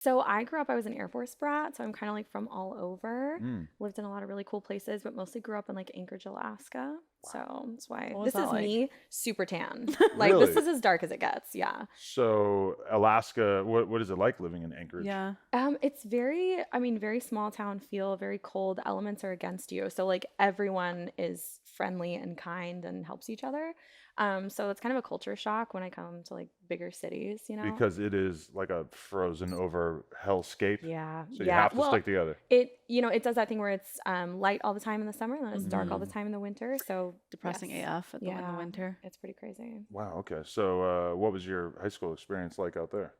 So I grew up, I was an Air Force brat, so I'm kind of like from all over. Mm. Lived in a lot of really cool places, but mostly grew up in like Anchorage, Alaska. So that's why What was this that is like? me, super tan. Like this Really? is as dark as it gets. Yeah. So Alaska, what is it like living in Anchorage? Yeah. It's very, I mean, very small town feel, very cold. Elements are against you. So like everyone is friendly and kind and helps each other. So it's kind of a culture shock when I come to like bigger cities, you know? Because it is like a frozen over hellscape. Yeah, So you yeah. have to Well, stick together. it does that thing where it's light all the time in the summer and then it's dark all the Mm. time in the winter. So Depressing yes, AF in the yeah, winter. it's pretty crazy. Wow. Okay. So what was your high school experience like out there?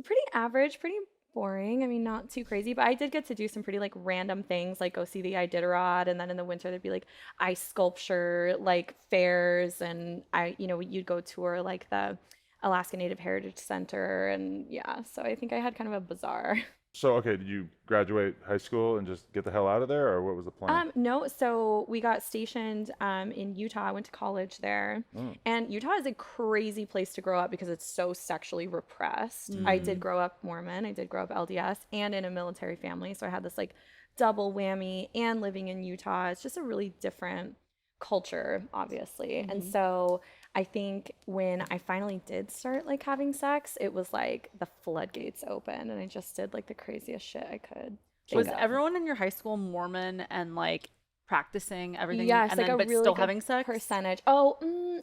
Pretty average, pretty boring. I mean, not too crazy, but I did get to do some pretty like random things, like go see the Iditarod, and then in the winter there'd be like ice sculpture, like fairs, and you'd go tour like the Alaska Native Heritage Center, and yeah, so I think I had kind of a bizarre. So okay, did you graduate high school and just get the hell out of there, or what was the plan? No, so we got stationed in Utah. I went to college there. Oh. And Utah is a crazy place to grow up because it's so sexually repressed. I did grow up Mormon, I did grow up LDS and in a military family. So I had this like double whammy and living in Utah. It's just a really different culture, obviously. And so I think when I finally did start like having sex, it was like the floodgates opened and I just did like the craziest shit I could. Was think of. everyone in your high school Mormon and like practicing everything Yes, and like then a but really still good having sex? percentage. Oh,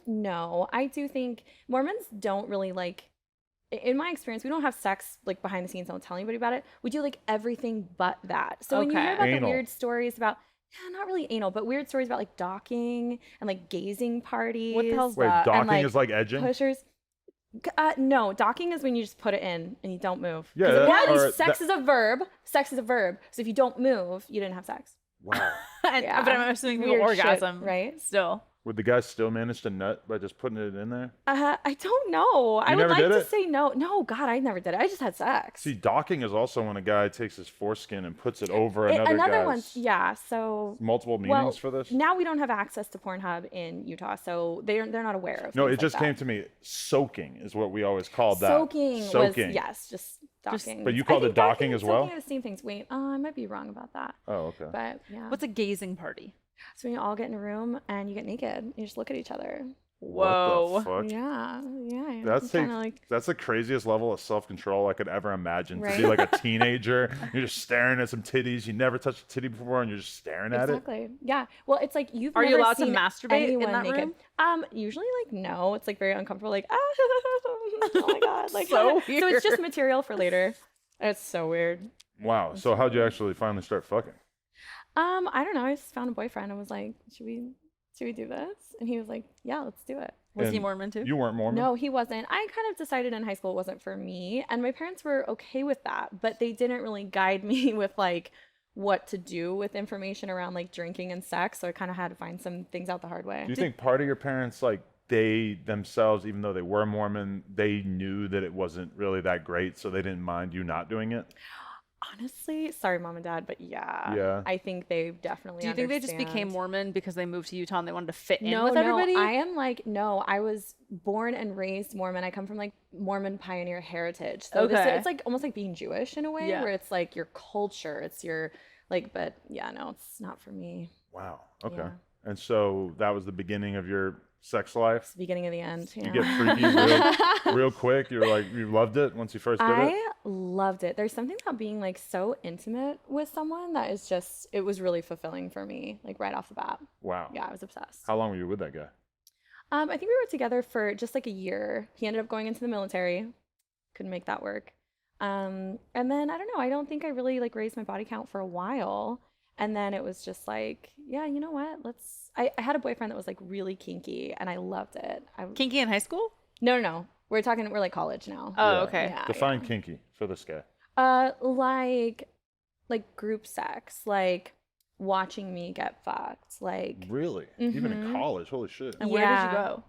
no. I do think Mormons don't really like, in my experience, we don't have sex like behind the scenes, don't tell anybody about it. We do like everything but that. So when you hear Okay. about the Anal. weird stories about, yeah, not really anal, but weird stories about like docking and like gazing parties. What the hell's Wait, that? docking like, is like edging? Pushers. No, docking is when you just put it in and you don't move. Yeah, Because apparently or sex is a verb. Sex is a verb. So if you don't move, you didn't have sex. Wow. Yeah. But I'm assuming people Weird shit, orgasm, right? Still. Would the guy still manage to nut by just putting it in there? I don't know. I would never like did to it? say no. No, God, I never did it. I just had sex. See, docking is also when a guy takes his foreskin and puts it over another Another guy's. one, yeah. So, Multiple well, meanings for this? now we don't have access to Pornhub in Utah, so they're not aware of No, things it just like came that. to me. Soaking is what we always called that. Soaking was Soaking. just docking. But you I called think it docking and as well? soaking are the same things. Wait, I might be wrong about that. Oh, okay. But yeah. What's a gazing party? So when you all get in a room and you get naked, you just look at each other. Whoa. What the fuck? Yeah. That's kind of like that's the craziest level of self-control I could ever imagine. To be Right? like a teenager, you're just staring at some titties. You never touched a titty before, and you're just staring at it. exactly. Yeah. Well, it's like you've Are you never allowed to seen masturbate in anyone that naked. room? Usually like no. It's like very uncomfortable. Like oh my god. Like So so it's just weird. material for later. It's so weird. Wow. So how'd you actually finally start fucking? I don't know. I just found a boyfriend and was like, should we do this? And he was like, yeah, let's do it. Was he And Mormon too? You weren't Mormon? No, he wasn't. I kind of decided in high school it wasn't for me, and my parents were okay with that, but they didn't really guide me with like what to do with information around like drinking and sex, so I kind of had to find some things out the hard way. Do you think part of your parents, like they themselves, even though they were Mormon, they knew that it wasn't really that great, so they didn't mind you not doing it? Honestly, sorry, mom and dad, but yeah, Yeah. I think they definitely. Do you think they just became understand. Mormon because they moved to Utah and they wanted to fit in No, with everybody? I am like, no, I was born and raised Mormon. I come from like Mormon pioneer heritage. So Okay. it's like almost like being Jewish in a way, Yeah. where it's like your culture, it's your like, but yeah, no, it's not for me. Wow. Okay. Yeah. And so that was the beginning of your sex life. It's the beginning of the end. You Yeah. get freaky real quick. You're like, you loved it once you first did it? I loved it. There's something about being like so intimate with someone that is just, it was really fulfilling for me, like right off the bat. Wow. Yeah, I was obsessed. How long were you with that guy? I think we were together for just like a year. He ended up going into the military. Couldn't make that work. And then I don't know, I don't think I really like raised my body count for a while. And then it was just like, yeah, you know what? I had a boyfriend that was like really kinky and I loved it. Kinky in high school? No. We're like college now. Oh, Yeah. okay. Yeah, Define kinky for this guy. Like group sex, like watching me get fucked. Like Really? Even in Mhm. college? Holy shit. And where did you Yeah. go?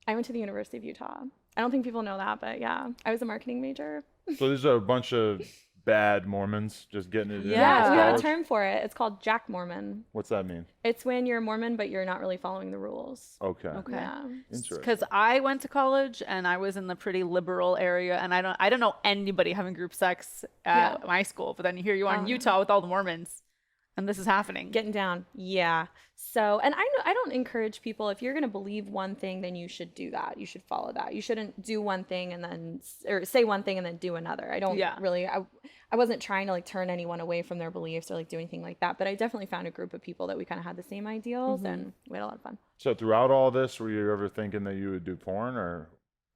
I went to the University of Utah. I don't think people know that, but yeah, I was a marketing major. So these are a bunch of bad Mormons just getting it in Yeah, we have a college? term for it. It's called Jack Mormon. What's that mean? It's when you're Mormon, but you're not really following the rules. Okay. Okay. Yeah. Interesting. Because I went to college and I was in the pretty liberal area, and I don't know anybody having group sex at my school. But then here you are in Utah with all the Mormons, and this is happening. Getting down. Yeah. So, and I don't encourage people, if you're going to believe one thing, then you should do that. You should follow that. You shouldn't do one thing and then, or say one thing and then do another. I don't really, I wasn't trying to like turn anyone away from their beliefs or like do anything like that. But I definitely found a group of people that we kind of had the same ideals and we had a lot of fun. So throughout all this, were you ever thinking that you would do porn, or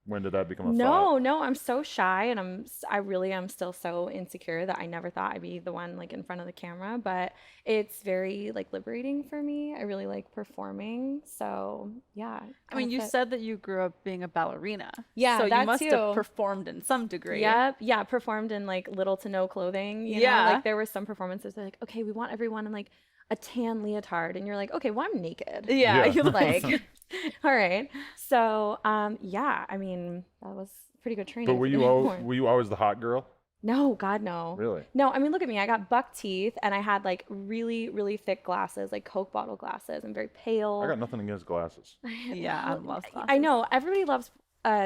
when did that become a thought? No, I'm so shy and I really am still so insecure that I never thought I'd be the one like in front of the camera, but it's very like liberating for me. I really like performing. So, yeah. I mean, you said that you grew up being a ballerina. Yeah, so you that must too. have performed in some degree. Yep. Yeah, performed in like little to no clothing, you know? Like there were some performances that like, okay, we want everyone in like a tan leotard, and you're like, okay, well, I'm naked. Yeah. You're like, all right. So, yeah, I mean, that was pretty good training. But were you always the hot girl? No, God, no. Really? No, I mean, look at me. I got buck teeth, and I had like really, really thick glasses, like Coke bottle glasses. I'm very pale. I got nothing against glasses. Yeah, I love glasses. I know. Everybody loves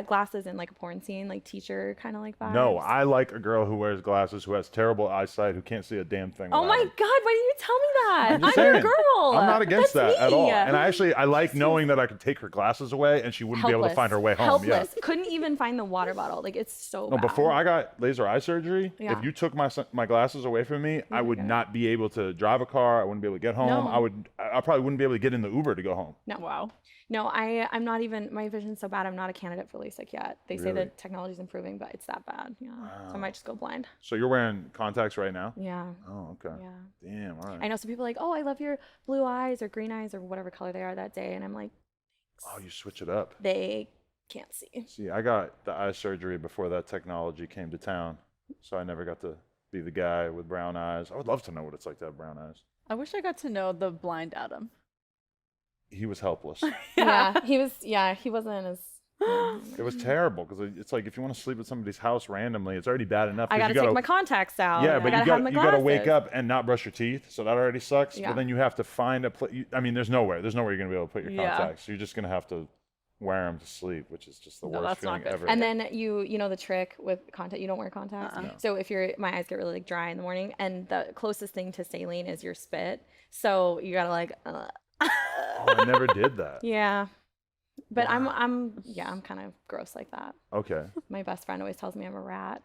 glasses in like a porn scene, like teacher kind of like vibes. No, I like a girl who wears glasses, who has terrible eyesight, who can't see a damn thing. Oh without my them. God, why didn't you tell me that? I'm just I'm your saying. girl. I'm not against That's that at all. me. And I like knowing that I could take her glasses away and she wouldn't be able to find her way home. Helpless. Yeah. Couldn't even find the water bottle. Like, it's so No, bad. before I got laser eye surgery, Yeah. if you took my glasses away from me, I would not be able to drive a car. I wouldn't be able to get home. No. I probably wouldn't be able to get in the Uber to go home. No. Wow. No, I'm not even, my vision's so bad, I'm not a candidate for LASIK yet. They say Really? the technology's improving, but it's that bad. Yeah. So I might just go blind. So you're wearing contacts right now? Yeah. Oh, okay. Yeah. Damn, all right. I know some people are like, oh, I love your blue eyes or green eyes or whatever color they are that day. And I'm like, Oh, you switch it up. they can't see. See, I got the eye surgery before that technology came to town, so I never got to be the guy with brown eyes. I would love to know what it's like to have brown eyes. I wish I got to know the blind Adam. He was helpless. He wasn't as. It was terrible because it's like if you want to sleep at somebody's house randomly, it's already bad enough. I 'cause gotta you take my contacts out. Yeah, but I you gotta have my gotta wake glasses. up and not brush your teeth, so that already sucks. Yeah. But then you have to find a place. I mean, there's nowhere you're gonna be able to put your Yeah. contacts. So you're just gonna have to wear them to sleep, which is just the No, worst that's not feeling good. ever. And then you know the trick with contact, you don't wear contacts. No. So if my eyes get really like dry in the morning, and the closest thing to saline is your spit, so you gotta like. Oh, I never did that. Yeah. But I'm kind of gross like that. Okay. My best friend always tells me I'm a rat.